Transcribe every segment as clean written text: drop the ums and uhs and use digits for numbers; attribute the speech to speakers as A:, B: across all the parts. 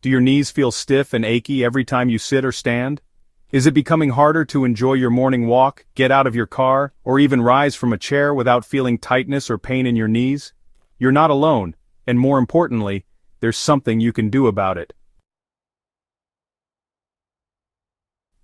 A: Do your knees feel stiff and achy every time you sit or stand? Is it becoming harder to enjoy your morning walk, get out of your car, or even rise from a chair without feeling tightness or pain in your knees? You're not alone, and more importantly, there's something you can do about it.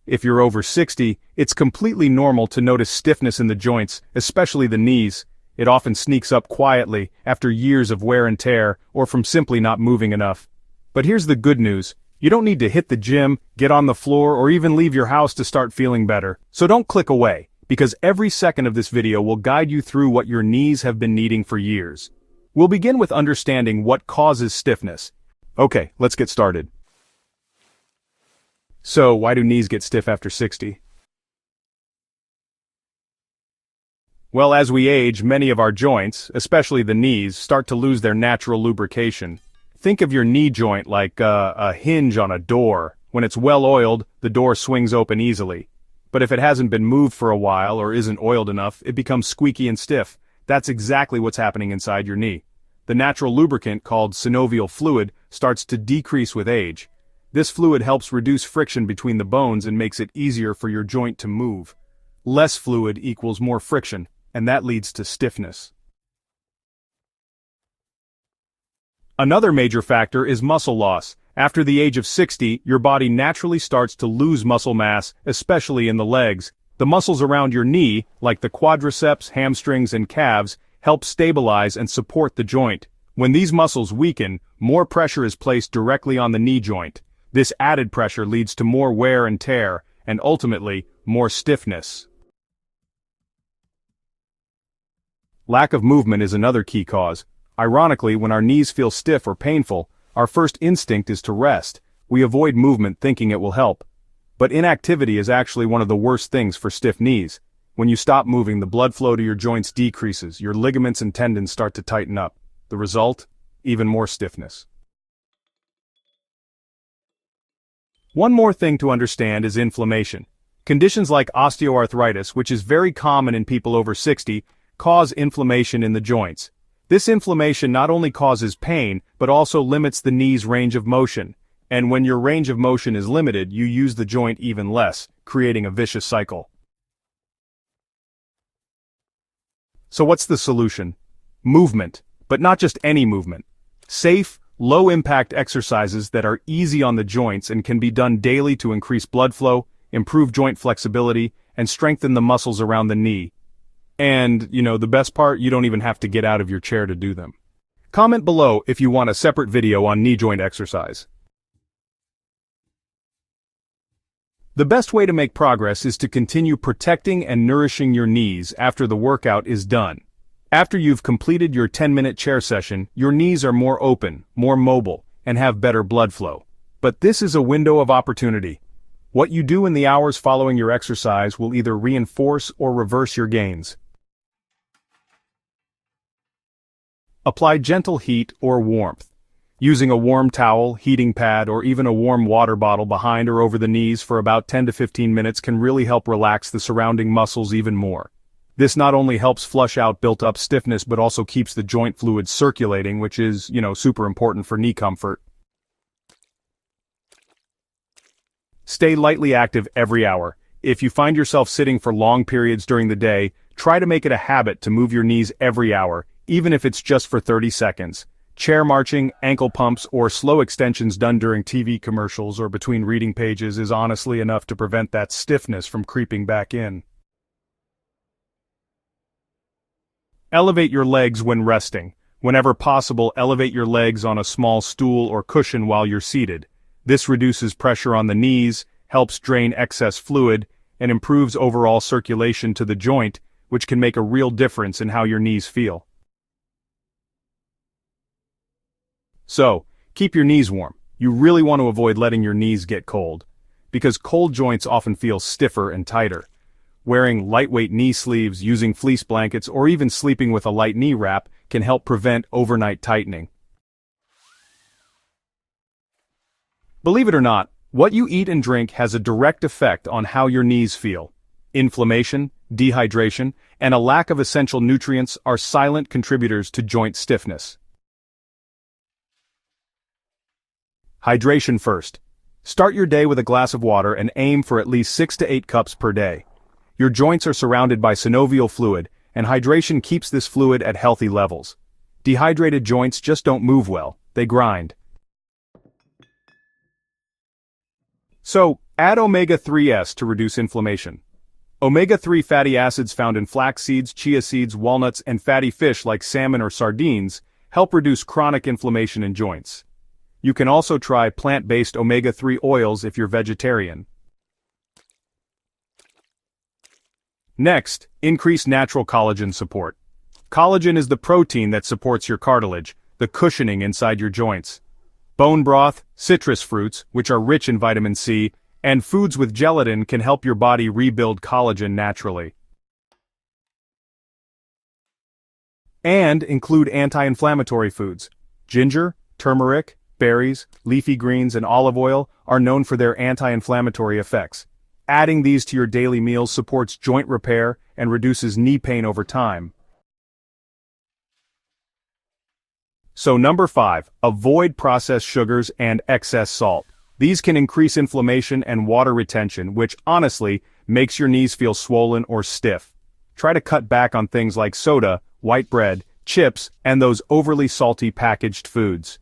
A: If you're over 60, it's completely normal to notice stiffness in the joints, especially the knees. It often sneaks up quietly, after years of wear and tear, or from simply not moving enough. But here's the good news. You don't need to hit the gym, get on the floor, or even leave your house to start feeling better. So don't click away, because every second of this video will guide you through what your knees have been needing for years. We'll begin with understanding what causes stiffness. Okay, let's get started. So, why do knees get stiff after 60? Well, as we age, many of our joints, especially the knees, start to lose their natural lubrication. Think of your knee joint like a hinge on a door. When it's well oiled, the door swings open easily. But if it hasn't been moved for a while or isn't oiled enough, it becomes squeaky and stiff. That's exactly what's happening inside your knee. The natural lubricant, called synovial fluid, starts to decrease with age. This fluid helps reduce friction between the bones and makes it easier for your joint to move. Less fluid equals more friction, and that leads to stiffness. Another major factor is muscle loss. After the age of 60, your body naturally starts to lose muscle mass, especially in the legs. The muscles around your knee, like the quadriceps, hamstrings, and calves, help stabilize and support the joint. When these muscles weaken, more pressure is placed directly on the knee joint. This added pressure leads to more wear and tear, and ultimately, more stiffness. Lack of movement is another key cause. Ironically, when our knees feel stiff or painful, our first instinct is to rest. We avoid movement thinking it will help. But inactivity is actually one of the worst things for stiff knees. When you stop moving, the blood flow to your joints decreases, your ligaments and tendons start to tighten up. The result? Even more stiffness. One more thing to understand is inflammation. Conditions like osteoarthritis, which is very common in people over 60, cause inflammation in the joints. This inflammation not only causes pain, but also limits the knee's range of motion. And when your range of motion is limited, you use the joint even less, creating a vicious cycle. So what's the solution? Movement, but not just any movement. Safe, low-impact exercises that are easy on the joints and can be done daily to increase blood flow, improve joint flexibility, and strengthen the muscles around the knee. And, the best part, you don't even have to get out of your chair to do them. Comment below if you want a separate video on knee joint exercise. The best way to make progress is to continue protecting and nourishing your knees after the workout is done. After you've completed your 10-minute chair session, your knees are more open, more mobile, and have better blood flow. But this is a window of opportunity. What you do in the hours following your exercise will either reinforce or reverse your gains. Apply gentle heat or warmth. Using a warm towel, heating pad, or even a warm water bottle behind or over the knees for about 10 to 15 minutes can really help relax the surrounding muscles even more. This not only helps flush out built-up stiffness but also keeps the joint fluid circulating, which is, super important for knee comfort. Stay lightly active every hour. If you find yourself sitting for long periods during the day, try to make it a habit to move your knees every hour, even if it's just for 30 seconds. Chair marching, ankle pumps, or slow extensions done during TV commercials or between reading pages is honestly enough to prevent that stiffness from creeping back in. Elevate your legs when resting. Whenever possible, elevate your legs on a small stool or cushion while you're seated. This reduces pressure on the knees, helps drain excess fluid, and improves overall circulation to the joint, which can make a real difference in how your knees feel. So, keep your knees warm. You really want to avoid letting your knees get cold, because cold joints often feel stiffer and tighter. Wearing lightweight knee sleeves, using fleece blankets, or even sleeping with a light knee wrap can help prevent overnight tightening. Believe it or not, what you eat and drink has a direct effect on how your knees feel. Inflammation, dehydration, and a lack of essential nutrients are silent contributors to joint stiffness. Hydration first. Start your day with a glass of water and aim for at least 6 to 8 cups per day. Your joints are surrounded by synovial fluid, and hydration keeps this fluid at healthy levels. Dehydrated joints just don't move well, they grind. So, add omega-3s to reduce inflammation. Omega-3 fatty acids found in flax seeds, chia seeds, walnuts, and fatty fish like salmon or sardines help reduce chronic inflammation in joints. You can also try plant-based omega-3 oils if you're vegetarian. Next, increase natural collagen support. Collagen is the protein that supports your cartilage, the cushioning inside your joints. Bone broth, citrus fruits, which are rich in vitamin C, and foods with gelatin can help your body rebuild collagen naturally. And include anti-inflammatory foods. Ginger, turmeric, berries, leafy greens, and olive oil are known for their anti-inflammatory effects. Adding these to your daily meals supports joint repair and reduces knee pain over time. So number 5, avoid processed sugars and excess salt. These can increase inflammation and water retention, which honestly makes your knees feel swollen or stiff. Try to cut back on things like soda, white bread, chips, and those overly salty packaged foods.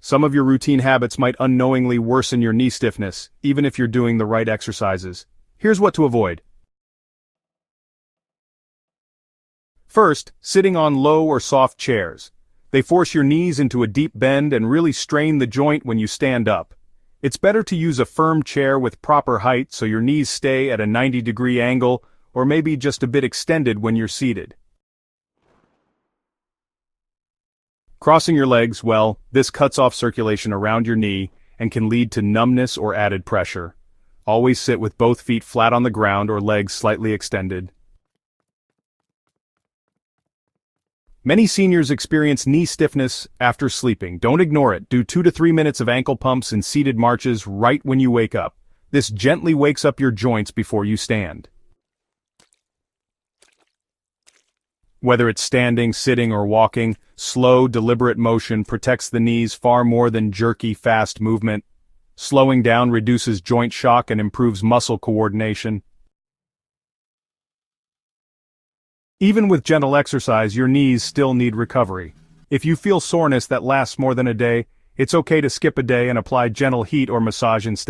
A: Some of your routine habits might unknowingly worsen your knee stiffness, even if you're doing the right exercises. Here's what to avoid. First, sitting on low or soft chairs. They force your knees into a deep bend and really strain the joint when you stand up. It's better to use a firm chair with proper height so your knees stay at a 90-degree angle, or maybe just a bit extended when you're seated. Crossing your legs, well, this cuts off circulation around your knee and can lead to numbness or added pressure. Always sit with both feet flat on the ground or legs slightly extended. Many seniors experience knee stiffness after sleeping. Don't ignore it. Do 2 to 3 minutes of ankle pumps and seated marches right when you wake up. This gently wakes up your joints before you stand. Whether it's standing, sitting, or walking, slow, deliberate motion protects the knees far more than jerky, fast movement. Slowing down reduces joint shock and improves muscle coordination. Even with gentle exercise, your knees still need recovery. If you feel soreness that lasts more than a day, it's okay to skip a day and apply gentle heat or massage instead.